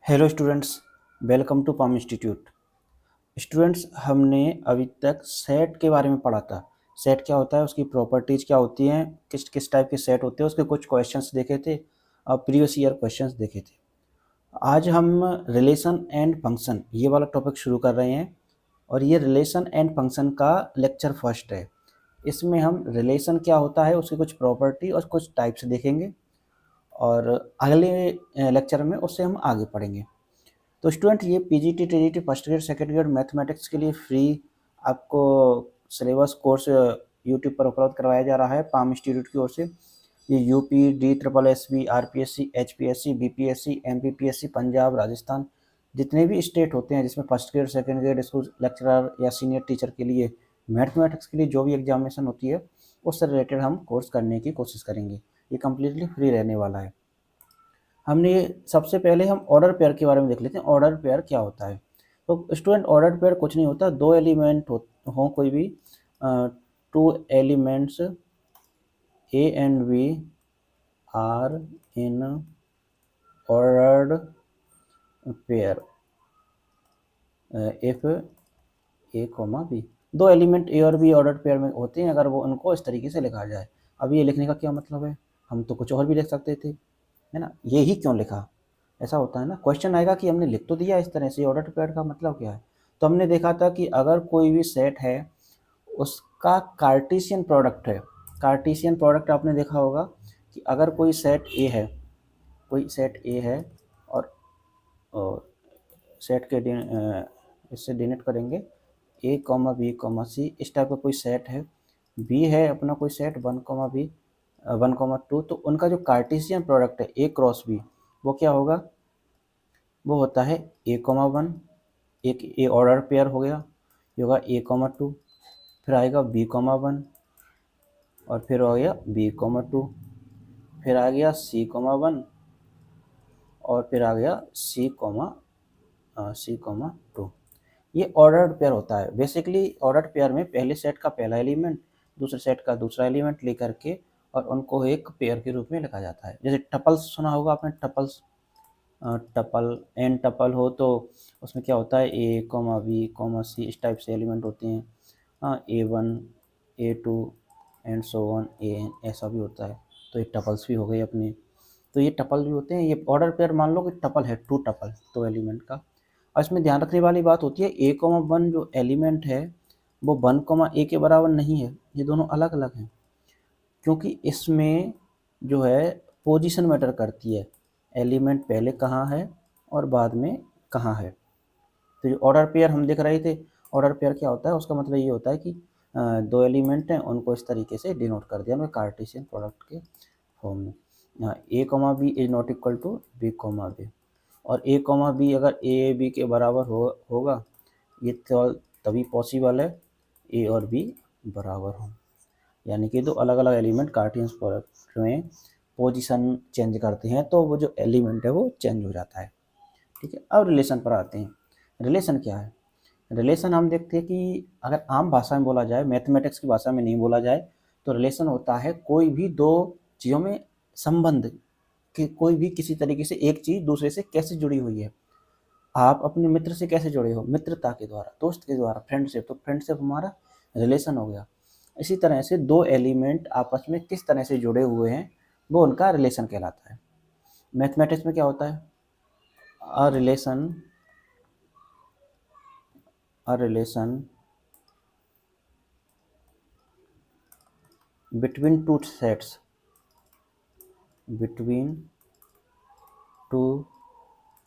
Hello students, welcome to Palm Institute. Students, हमने अभी तक सेट के बारे में पढ़ा था। सेट क्या होता है, उसकी प्रॉपर्टीज़ क्या होती हैं, किस किस टाइप के सेट होते हैं, उसके कुछ क्वेश्चंस देखे थे और प्रीवियस ईयर क्वेश्चंस देखे थे। आज हम रिलेशन एंड फंक्शन ये वाला टॉपिक शुरू कर रहे हैं और ये रिलेशन एंड फंक्शन का लेक्चर फर्स्ट है। इसमें हम रिलेशन क्या होता है, उसकी कुछ प्रॉपर्टी और कुछ टाइप्स देखेंगे और अगले लेक्चर में उससे हम आगे पढ़ेंगे। तो स्टूडेंट, ये PGT TGT first grade second grade mathematics के लिए फ्री आपको सिलेबस कोर्स यूट्यूब पर उपलब्ध करवाया जा रहा है पाम इंस्टीट्यूट की ओर से। ये UP, D triple S B, RPSC, HPSC, BPSC, MPPSC, Punjab, Rajasthan, जितने भी स्टेट होते हैं जिसमें first grade second grade school lecturer या सीनियर टीचर के लिए मैथमेटिक्स के लिए जो भी एग्जामिनेशन होती है उससे रिलेटेड हम कोर्स करने की कोशिश करेंगे। ये कम्प्लीटली फ्री रहने वाला है। हमने सबसे पहले हम ऑर्डर पेयर के बारे में देख लेते हैं। ऑर्डर पेयर क्या होता है? तो स्टूडेंट, ऑर्डर पेयर कुछ नहीं होता, दो एलिमेंट हो कोई भी, two elements A and B are in ordered pair if A comma B. दो एलिमेंट ए और बी ऑर्डर पेयर में होते हैं अगर वो उनको इस तरीके से लिखा जाए। अब ये लिखने का क्या मतलब है? हम तो कुछ और भी लिख सकते थे, है ना। ये ही क्यों लिखा? ऐसा होता है ना, क्वेश्चन आएगा कि हमने लिख तो दिया इस तरह से, ऑर्डर पेयर का मतलब क्या है। तो हमने देखा था कि अगर कोई भी सेट है उसका कार्टेशियन प्रोडक्ट है। कार्टेशियन प्रोडक्ट आपने देखा होगा कि अगर कोई सेट ए है, कोई सेट ए है और सेट के इससे डिनोट करेंगे ए कॉमा बी कॉमा सी, इस टाइप का कोई सेट है। बी है अपना कोई सेट 1,2, तो उनका जो कार्टेशियन प्रोडक्ट है ए क्रॉस बी, वो क्या होगा? वो होता है ए कॉमा वन, एक ए ऑर्डर पेयर हो गया, ये होगा ए कॉमा टू, फिर आएगा बी कॉमा वन और फिर हो गया बी कॉमा टू, फिर आ गया सी कॉमा वन और फिर आ गया सी कॉमा टू। ये ऑर्डर्ड पेयर होता है। बेसिकली ऑर्डर्ड पेयर में पहले सेट का पहला एलिमेंट, दूसरे सेट का दूसरा एलिमेंट लेकर के और उनको एक पेयर के रूप में लिखा जाता है। जैसे टपल्स सुना होगा आपने, टपल्स। टपल एन टपल हो तो उसमें क्या होता है, ए कॉमा बी कॉमा सी इस टाइप से एलिमेंट होते हैं। A1, A2 and so on AN, ऐसा भी होता है। तो ये टपल्स भी हो गए अपने। तो ये टपल भी होते हैं। ये ऑर्डर पेयर मान लो कि टपल है, टू टपल, तो एलिमेंट का। और इसमें ध्यान रखने वाली बात होती है, ए कॉमा वन जो एलिमेंट है वो 1, ए के बराबर नहीं है। ये दोनों अलग अलग हैं क्योंकि इसमें जो है पोजीशन मैटर करती है, एलिमेंट पहले कहाँ है और बाद में कहाँ है। तो जो ऑर्डर पेयर हम देख रहे थे, ऑर्डर पेयर क्या होता है, उसका मतलब ये होता है कि दो एलिमेंट हैं उनको इस तरीके से डिनोट कर दिया उनके कार्टेशियन प्रोडक्ट के फॉर्म में। A comma B is not equal to B comma B, और ए कॉमा बी अगर ए बी के बराबर होगा, ये तो तभी पॉसिबल है ए और बी बराबर हो, यानी कि दो अलग अलग एलिमेंट कार्टेशियन प्रोडक्ट में पोजीशन चेंज करते हैं तो वो जो एलिमेंट है वो चेंज हो जाता है। ठीक है, अब रिलेशन पर आते हैं। रिलेशन क्या है? रिलेशन हम देखते हैं कि अगर आम भाषा में बोला जाए, मैथमेटिक्स की भाषा में नहीं बोला जाए, तो रिलेशन होता है कोई भी दो चीज़ों में संबंध, कि कोई भी किसी तरीके से एक चीज़ दूसरे से कैसे जुड़ी हुई है। आप अपने मित्र से कैसे जुड़े हो? मित्रता के द्वारा, दोस्त के द्वारा, फ्रेंडशिप, तो फ्रेंडशिप हमारा रिलेशन हो गया। इसी तरह से दो एलिमेंट आपस में किस तरह से जुड़े हुए हैं वो उनका रिलेशन कहलाता है। मैथमेटिक्स में क्या होता है? A relation between two sets, between two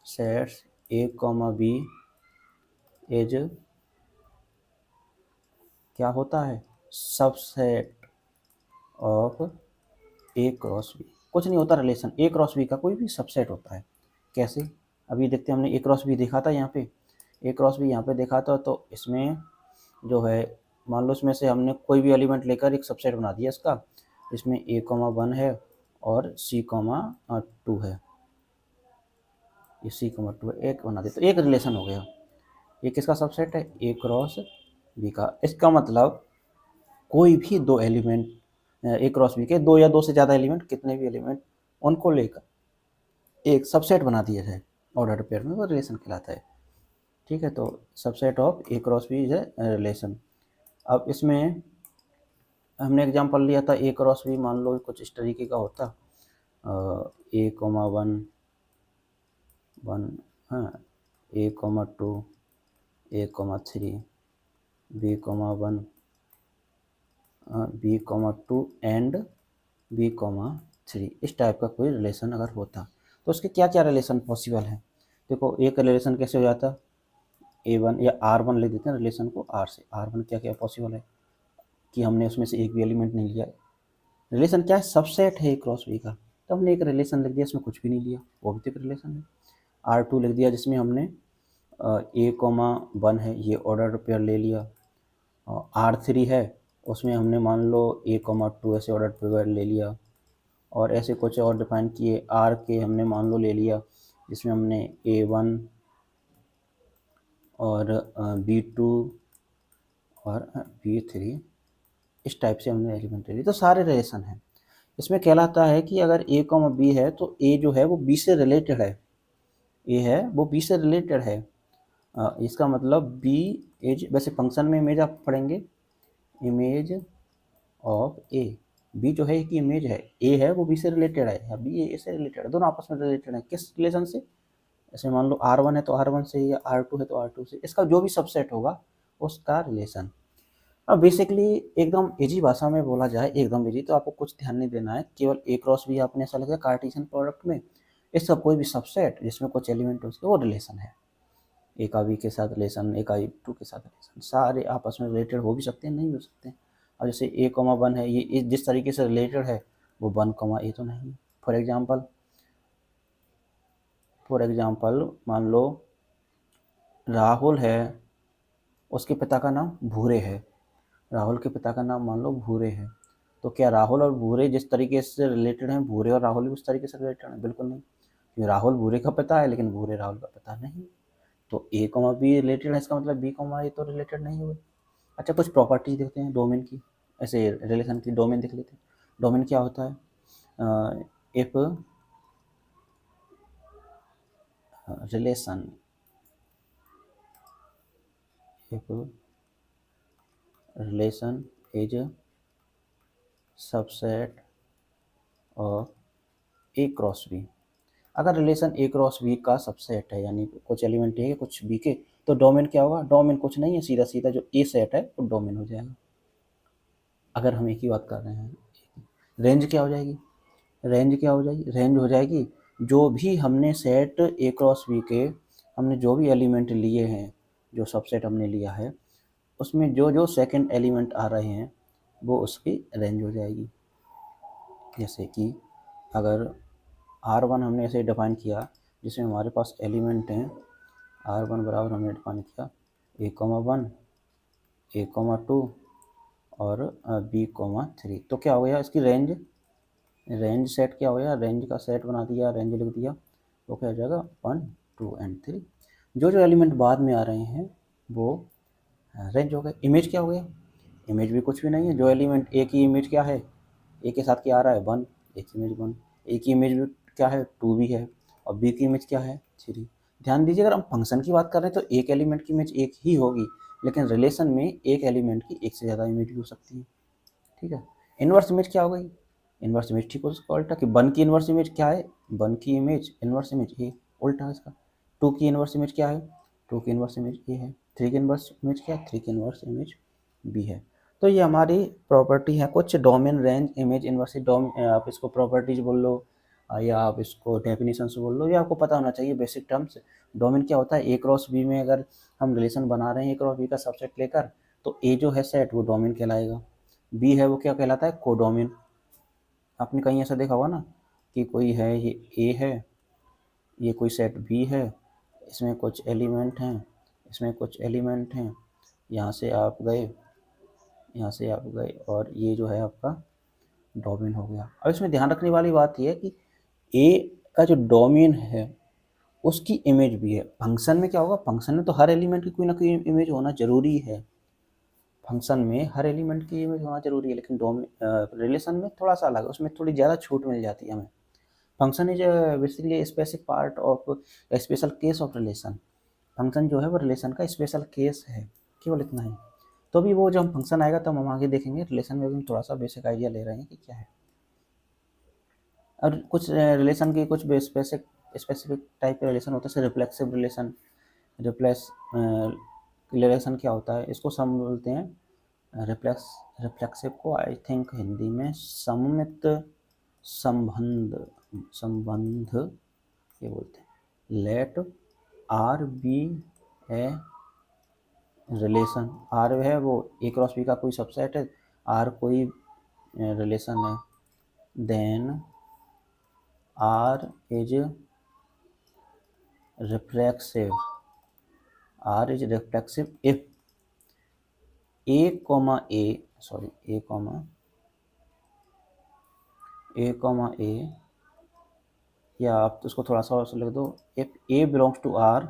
sets A comma B is क्या होता है? Subset of A cross B. कुछ नहीं होता, रिलेशन ए क्रॉस बी का कोई भी सबसेट होता है। कैसे? अभी देखते हैं, हमने ए क्रॉस बी देखा था यहाँ पे, ए क्रॉस बी यहाँ पे देखा था। तो इसमें जो है, मान लो इसमें से हमने कोई भी एलिमेंट लेकर एक सबसेट बना दिया इसका। इसमें ए कॉमा वन है और सी कॉमा टू है, ये सी कॉमा टू है, एक बना दे तो एक रिलेशन हो गया। ये किसका सबसेट है? ए क्रॉस बी का। इसका मतलब कोई भी दो एलिमेंट ए क्रॉस बी के, दो या दो से ज़्यादा एलिमेंट, कितने भी एलिमेंट, उनको लेकर एक सबसेट बना दिया जाए। ऑर्डर पेयर में वो रिलेशन कहलाता है। ठीक है, तो subset of A cross B is a relation. अब इसमें हमने एग्जांपल लिया था ए क्रॉस बी, मान लो कुछ इस तरीके का होता, ए कोमा वन वन, हाँ, A comma two, A comma three, B comma one, B comma two and B comma three, इस टाइप का कोई रिलेशन अगर होता तो उसके क्या क्या रिलेशन पॉसिबल हैं। देखो एक रिलेशन कैसे हो जाता, ए वन या आर वन लिख देते हैं रिलेशन को आर से। आर वन क्या क्या पॉसिबल है कि हमने उसमें से एक भी एलिमेंट नहीं लिया। रिलेशन क्या है, सबसेट है क्रॉस बी का, तो हमने एक रिलेशन लिख दिया इसमें कुछ भी नहीं लिया, वो भी तो एक रिलेशन है। आर टू लिख दिया जिसमें हमने ए कोमा वन है ये ऑर्डर पेयर ले लिया। आर थ्री है उसमें हमने मान लो ए कोमा टू ऐसे ऑर्डर पेयर ले लिया। और ऐसे कुछ और डिफाइन किए, आर के हमने मान लो ले लिया जिसमें हमने ए वन और बी टू और बी थ्री, इस टाइप से हमने एलिमेंट ले ली, तो सारे रिलेशन हैं। इसमें कहलाता है कि अगर ए कॉमा बी है तो ए जो है वो बी से रिलेटेड है, ए है वो बी से रिलेटेड है। इसका मतलब बी इज, वैसे फंक्शन में इमेज आप पढ़ेंगे, इमेज ऑफ ए, बी जो है कि इमेज है, ए है वो बी से रिलेटेड है या बी ए से रिलेटेड है, दोनों आपस में रिलेटेड है। किस रिलेशन से, जैसे मान लो आर वन है तो आर वन से, या आर टू है तो आर टू से, इसका जो भी सबसेट होगा उसका रिलेशन। अब बेसिकली एकदम इजी भाषा में बोला जाए, एकदम इजी, तो आपको कुछ ध्यान नहीं देना है, केवल ए क्रॉस बी आपने ऐसा लगा कार्टेशियन प्रोडक्ट में इसका कोई भी सबसेट जिसमें कुछ एलिमेंट हो उसके वो रिलेशन है। ए का बी के साथ रिलेशन, ए का टू के साथ रिलेशन, सारे आपस में रिलेटेड हो भी सकते हैं, नहीं हो सकते हैं। अब जैसे ए कॉमा वन है, ये जिस तरीके से रिलेटेड है वो वन कॉमा ए तो नहीं। फॉर एग्जाम्पल मान लो राहुल है, उसके पिता का नाम भूरे है, राहुल के पिता का नाम मान लो भूरे है, तो क्या राहुल और भूरे जिस तरीके से रिलेटेड हैं भूरे और राहुल भी उस तरीके से रिलेटेड हैं? बिल्कुल नहीं, क्योंकि राहुल भूरे का पिता है लेकिन भूरे राहुल का पिता नहीं। तो ए कॉमा बी रिलेटेड है, इसका मतलब बी कॉमा ए तो रिलेटेड नहीं हुए। अच्छा, कुछ प्रॉपर्टीज देखते हैं डोमेन की, ऐसे रिलेशन की डोमेन देख लेते हैं। डोमेन क्या होता है, if relation, if relation is subset of A cross B, अगर रिलेशन ए क्रॉस बी का सबसेट है यानी कुछ एलिमेंट है कुछ बी के, तो डोमेन क्या होगा, डोमेन कुछ नहीं है, सीधा सीधा जो ए सेट है वो डोमेन हो जाएगा। अगर हम एक ही बात कर रहे हैं, रेंज क्या हो जाएगी, रेंज क्या हो जाएगी, रेंज हो जाएगी जो भी हमने सेट ए क्रॉस बी के हमने जो भी एलिमेंट लिए हैं, जो सबसेट हमने लिया है उसमें जो जो सेकंड एलिमेंट आ रहे हैं वो उसकी रेंज हो जाएगी। जैसे कि अगर R1 हमने ऐसे डिफाइन किया जिसमें हमारे पास एलिमेंट हैं, R1 बराबर हमने डिफाइन किया ए comma one, A comma to और बी कोमा थ्री, तो क्या हो गया इसकी रेंज, रेंज सेट क्या हो गया, रेंज का सेट बना दिया, रेंज लिख दिया, तो क्या हो जाएगा 1 2 एंड 3। जो जो एलिमेंट बाद में आ रहे हैं वो रेंज हो गए। इमेज क्या हो गया, इमेज भी कुछ भी नहीं है, जो एलिमेंट ए की इमेज क्या है, ए के साथ क्या आ रहा है 1, ए की इमेज 1, ए की इमेज भी क्या है 2 भी है, और बी की इमेज क्या है 3। ध्यान दीजिए, अगर हम फंक्शन की बात कर रहे हैं तो एक एलिमेंट की इमेज एक ही होगी, लेकिन रिलेशन में एक एलिमेंट की एक से ज़्यादा इमेज भी हो सकती है। ठीक है, इन्वर्स इमेज क्या हो गई, इन्वर्स इमेज ठीक हो उसका उल्टा, कि 1 की इन्वर्स इमेज क्या है, 1 की इमेज इन्वर्स इमेज ए, उल्टा है इसका। 2 की इन्वर्स इमेज क्या है, 2 की इन्वर्स इमेज ए है। 3 की इन्वर्स इमेज क्या है, 3 की इन्वर्स इमेज बी है। तो ये हमारी प्रॉपर्टी है कुछ, डोमेन, रेंज, इमेज, इन्वर्स, आप इसको प्रॉपर्टीज बोल लो या आप इसको डेफिनेशन से बोल लो, ये आपको पता होना चाहिए बेसिक टर्म्स। डोमेन क्या होता है, ए क्रॉस बी में अगर हम रिलेशन बना रहे हैं ए क्रॉस बी का सबसेट लेकर, तो ए जो है सेट वो डोमेन कहलाएगा, बी है वो क्या कहलाता है, कोडोमेन। आपने कहीं ऐसा देखा होगा ना कि कोई है, ये ए है, ये कोई सेट बी है, इसमें कुछ एलिमेंट हैं, इसमें कुछ एलिमेंट हैं, यहाँ से आप गए, यहाँ से आप गए, और ये जो है आपका डोमेन हो गया। अब इसमें ध्यान रखने वाली बात यह है कि ए का जो डोमेन है उसकी इमेज भी है। फंक्शन में क्या होगा, फंक्शन में तो हर एलिमेंट की कोई ना कोई इमेज होना जरूरी है, फंक्शन में हर एलिमेंट की इमेज होना जरूरी है, लेकिन रिलेशन में थोड़ा सा अलग है, उसमें थोड़ी ज़्यादा छूट मिल जाती है हमें। Function is basically specific part of special case of relation. Function जो है वो रिलेशन का स्पेशल केस है, केवल इतना ही। तो भी वो जब हम फंक्शन आएगा तब हम आगे देखेंगे, रिलेशन में भी हम थोड़ा सा बेसिक आइडिया ले रहे हैं कि क्या है। और कुछ रिलेशन की कुछ स्पेसिफिक टाइप के रिलेशन होते हैं, जैसे रिफ्लेक्सिव रिलेशन। रिलेशन क्या होता है, इसको हम बोलते हैं रिफ्लेक्सिव को आई थिंक हिंदी में सममित संबंध संबंध ये बोलते हैं। Let R be a relation, R है वो ए क्रॉस बी का कोई सबसेट है, आर कोई रिलेशन है, then R is reflexive, R is reflexive if A comma A sorry A comma A, या आप तो उसको थोड़ा सा और लिख दो, if A belongs to R,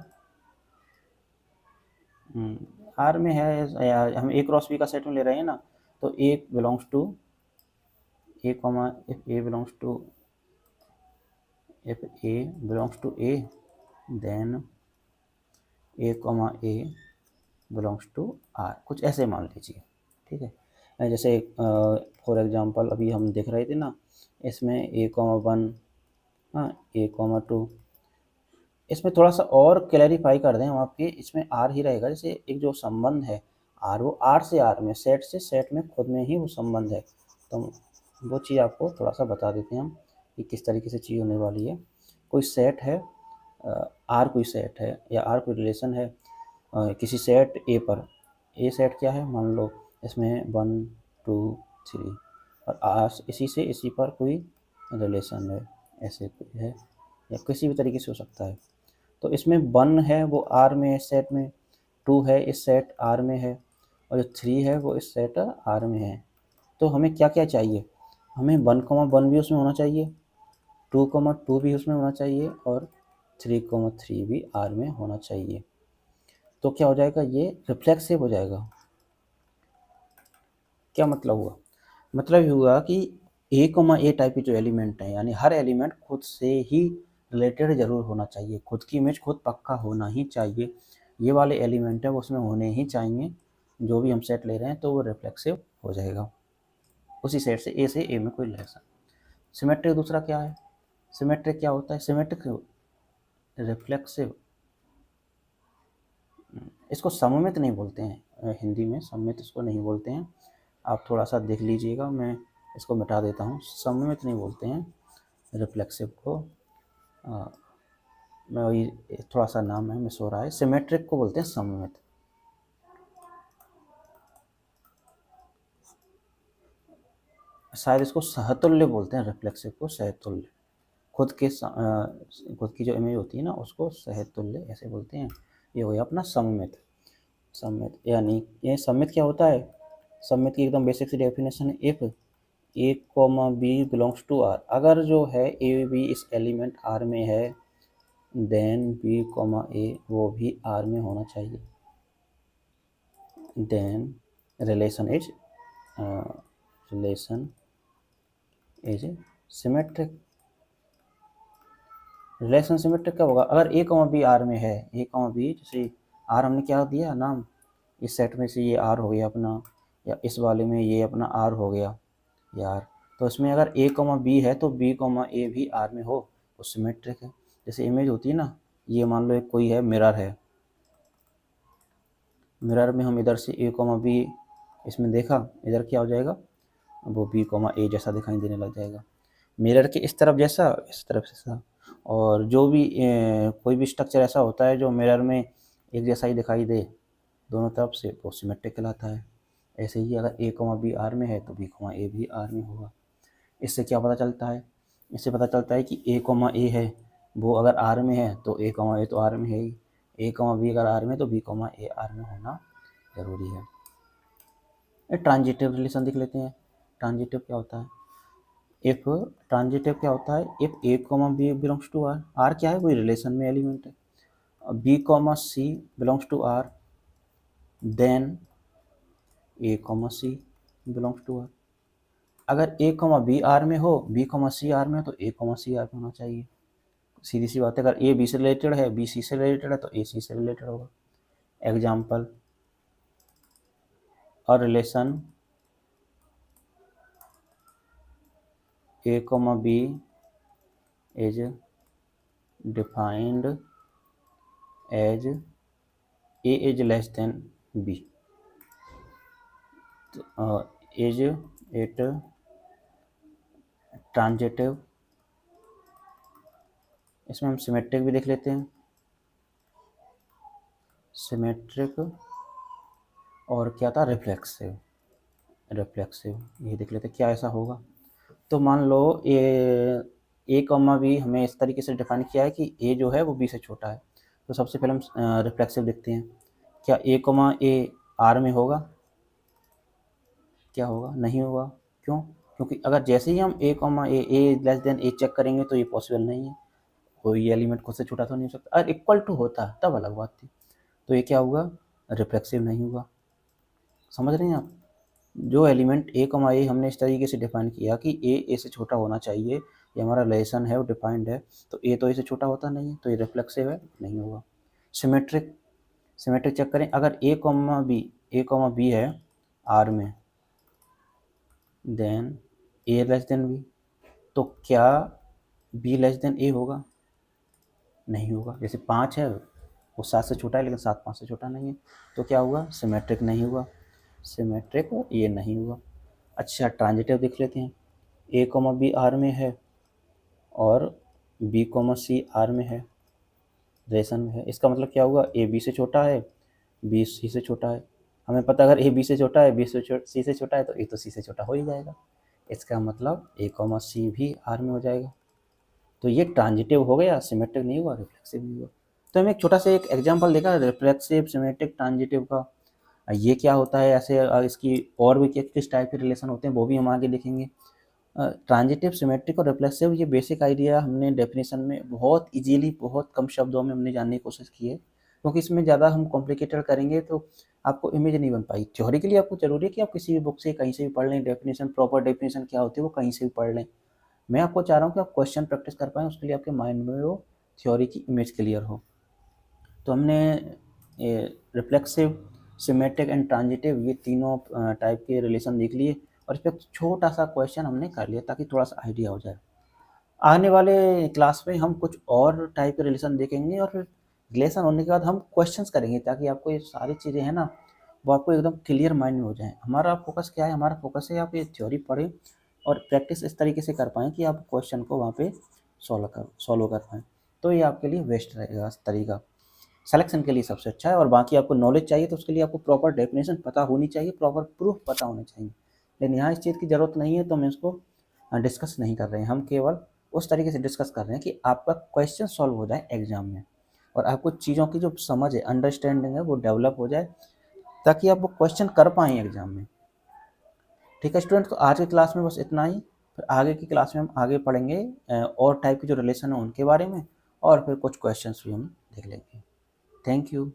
R में है या हम ए क्रॉस बी का सेट में ले रहे हैं ना, तो A belongs to A comma if A belongs to A then A comma A belongs to R, कुछ ऐसे मान लीजिए, ठीक है। जैसे फॉर एग्जांपल अभी हम देख रहे थे ना, इसमें ए कॉमा वन, हाँ ए कॉमा टू, इसमें थोड़ा सा और क्लैरिफाई कर दें हम आपके, इसमें आर ही रहेगा। जैसे एक जो संबंध है आर, वो आर से आर में, सेट से सेट में खुद में ही वो संबंध है। तो वो चीज़ आपको थोड़ा सा बता देते हैं हम कि किस तरीके से चीज़ होने वाली है। कोई सेट है, आर कोई सेट है या आर कोई रिलेशन है किसी सेट ए पर। ए सेट क्या है, मान लो इसमें 1 2 3 और आर इसी से इसी पर कोई रिलेशन है, ऐसे कोई है या किसी भी तरीके से हो सकता है। तो इसमें 1 है वो आर में है, इस सेट में 2 है इस सेट आर में है, और जो 3 है वो इस सेट आर में है। तो हमें क्या क्या चाहिए, हमें 1,1 भी उसमें होना चाहिए, 2,2 भी उसमें होना चाहिए, और 3,3 भी आर में होना चाहिए। तो क्या हो जाएगा, ये रिफ्लेक्सिव हो जाएगा। क्या मतलब हुआ, मतलब ये हुआ कि ए टाइप के जो एलिमेंट हैं, यानी हर एलिमेंट खुद से ही रिलेटेड ज़रूर होना चाहिए, खुद की इमेज खुद पक्का होना ही चाहिए। ये वाले एलिमेंट है वो उसमें होने ही चाहिए, जो भी हम सेट ले रहे हैं तो वो रिफ्लेक्सिव हो जाएगा उसी सेट से ए में कोई रिलेशन। सिमेट्रिक दूसरा क्या है, सिमेट्रिक क्या होता है, सिमेट्रिक रिफ्लेक्सिव, इसको सममित नहीं बोलते हैं हिंदी में, सममित इसको नहीं बोलते हैं। आप थोड़ा सा देख लीजिएगा, मैं इसको मिटा देता हूँ, सममित नहीं बोलते हैं रिफ्लेक्सिव को। मैं वही थोड़ा सा नाम है मिस हो रहा है, सिमेट्रिक को बोलते हैं सममित। शायद इसको सहतुल्य बोलते हैं, रिफ्लेक्सिव को सहतुल्य, खुद की जो इमेज होती है ना उसको सहतुल्य ऐसे बोलते हैं। ये हो गया अपना सममित। सममित यानी ये सममित क्या होता है, सममित की एकदम बेसिक सी डेफिनेशन है, if A comma B belongs to R, अगर जो है ए बी इस एलिमेंट आर में है, देन बी कॉमा ए वो भी आर में होना चाहिए, then relation is symmetric. Relation symmetric कब होगा, अगर ए कॉमा बी आर में है, ए कॉमा बी, जैसे आर हमने क्या दिया नाम, इस सेट में से ये आर हो गया अपना, या इस वाले में ये अपना आर हो गया यार, तो इसमें अगर ए कॉमा बी है तो बी कॉमा ए भी आर में हो तो सिमेट्रिक है। जैसे इमेज होती है ना, ये मान लो एक कोई है मिरर है, मिरर में हम इधर से ए कॉमा बी इसमें देखा, इधर क्या हो जाएगा, वो बी कॉमा ए जैसा दिखाई देने लग जाएगा, मिरर के इस तरफ जैसा इस तरफ जैसा। और जो भी कोई भी स्ट्रक्चर ऐसा होता है जो मिरर में एक जैसा ही दिखाई दे दोनों तरफ से, वो सिमेट्रिक कहलाता है। ऐसे ही अगर ए कॉमा बी आर में है तो बी कॉमा ए भी आर में होगा। इससे क्या पता चलता है, इससे पता चलता है कि ए कॉमा ए है वो अगर आर में है तो ए कॉमा ए तो आर में है ही, ए कॉमा बी अगर आर में है तो बी कॉमा ए आर में होना ज़रूरी है। ट्रांजिटिव रिलेशन देख लेते हैं, ट्रांजिटिव क्या होता है, इफ ट्रांजिटिव क्या होता है, if A comma B belongs to R, R क्या है, कोई रिलेशन में एलिमेंट है, B comma C belongs to R, then A comma C belongs to R. अगर ए कॉमा बी आर में हो, बी कॉमा सी आर में हो, तो ए कॉमा सी आर में होना चाहिए। सीधी सी बात है, अगर ए बी से रिलेटेड है, बी सी से रिलेटेड है, तो ए सी से रिलेटेड होगा। Example, a relation A comma B is defined as A is less than B, is it transitive. इसमें हम सिमेट्रिक भी देख लेते हैं, सिमेट्रिक और क्या था, रिफ्लेक्सिव। रिफ्लेक्सिव ये देख लेते हैं क्या ऐसा होगा। तो मान लो ए कॉमा बी हमें इस तरीके से डिफाइन किया है कि ए जो है वो बी से छोटा है। तो सबसे पहले हम रिफ्लेक्सिव देखते हैं, क्या ए कॉमा ए आर में होगा? क्या होगा? नहीं होगा। क्यों? क्योंकि अगर जैसे ही हम ए कॉमा ए लेस देन ए चेक करेंगे तो ये पॉसिबल नहीं है, कोई एलिमेंट खुद से छोटा तो नहीं हो सकता। अगर इक्वल टू होता तब अलग बात थी। तो ये क्या होगा? रिफ्लेक्सिव नहीं होगा। समझ रहे हैं आप? जो एलिमेंट ए कॉमा ए हमने इस तरीके से डिफाइन किया कि ए से छोटा होना चाहिए, ये हमारा रिलेशन है वो डिफाइंड है, तो ए तो ए से छोटा होता नहीं है, तो ये रिफ्लेक्सिव है, नहीं होगा। सिमेट्रिक, सिमेट्रिक चेक करें, अगर ए कॉमा बी है आर में, देन ए लेस देन बी, तो क्या बी लेस देन ए होगा? नहीं होगा। जैसे 5 है वो 7 से छोटा है, लेकिन 7 5 से छोटा नहीं है, तो क्या हुआ? सिमेट्रिक नहीं हुआ। सिमेट्रिक ये नहीं हुआ। अच्छा, ट्रांजिटिव देख लेते हैं, ए कॉमा बी आर में है और बी कॉमा सी आर में है, रिलेशन में है। इसका मतलब क्या हुआ? ए बी से छोटा है, बी सी से छोटा है। हमें पता है अगर ए बी से छोटा है, बी सी से छोटा है, तो ए तो सी से छोटा हो ही जाएगा। इसका मतलब ए कॉमा सी भी आर में हो जाएगा। तो ये ट्रांजिटिव हो गया, सिमेट्रिक नहीं हुआ, रिफ्लेक्सिव नहीं हुआ। तो हमें एक छोटा सा एक एग्जाम्पल देखा रिफ्लेक्सिव, सिमेट्रिक, ट्रांजिटिव का। ये क्या होता है, ऐसे इसकी और भी किस टाइप के रिलेशन होते हैं वो भी हम आगे देखेंगे। ट्रांजिटिव, सिमेट्रिक और रिफ्लेक्सिव, ये बेसिक आइडिया हमने डेफिनेशन में बहुत इजीली, बहुत कम शब्दों में हमने जानने की कोशिश की है, क्योंकि इसमें ज़्यादा हम कॉम्प्लिकेटेड करेंगे तो आपको इमेज नहीं बन पाई। थ्योरी के लिए आपको ज़रूरी है कि आप किसी भी बुक से कहीं से भी पढ़ लें, डेफिनेशन, प्रॉपर डेफिनेशन क्या होती है वो कहीं से भी पढ़ लें। मैं आपको चाह रहा हूँ कि आप क्वेश्चन प्रैक्टिस कर पाएँ, उसके लिए आपके माइंड में वो थ्योरी की इमेज क्लियर हो। तो हमने रिफ्लेक्सिव, सिमेट्रिक एंड ट्रांजिटिव ये तीनों टाइप के रिलेशन देख लिए, और इस पर छोटा सा क्वेश्चन हमने कर लिया ताकि थोड़ा सा आइडिया हो जाए। आने वाले क्लास में हम कुछ और टाइप के रिलेशन देखेंगे, और फिर रिलेशन होने के बाद हम क्वेश्चंस करेंगे, ताकि आपको ये सारी चीज़ें हैं ना वो आपको एकदम क्लियर माइंड में हो जाए। हमारा फोकस क्या है? हमारा फोकस है आप ये थ्योरी पढ़ें और प्रैक्टिस इस तरीके से कर पाएँ कि आप क्वेश्चन को वहाँ पे सॉल्व कर पाएँ। तो ये आपके लिए बेस्ट रहेगा तरीका, सिलेक्शन के लिए सबसे अच्छा है। और बाकी आपको नॉलेज चाहिए तो उसके लिए आपको प्रॉपर डेफिनेशन पता होनी चाहिए, प्रॉपर प्रूफ पता होने चाहिए। लेकिन यहाँ इस चीज़ की ज़रूरत नहीं है, तो हम इसको डिस्कस नहीं कर रहे हैं। हम केवल उस तरीके से डिस्कस कर रहे हैं कि आपका क्वेश्चन सॉल्व हो जाए एग्जाम में, और आपको चीज़ों की जो समझ है, अंडरस्टैंडिंग है, वो डेवलप हो जाए, ताकि आप वो क्वेश्चन कर पाएँ एग्जाम में। ठीक है स्टूडेंट, तो आज की क्लास में बस इतना ही। फिर आगे की क्लास में हम आगे पढ़ेंगे और टाइप के जो रिलेशन है उनके बारे में, और फिर कुछ क्वेश्चंस भी हम देख लेंगे। Thank you.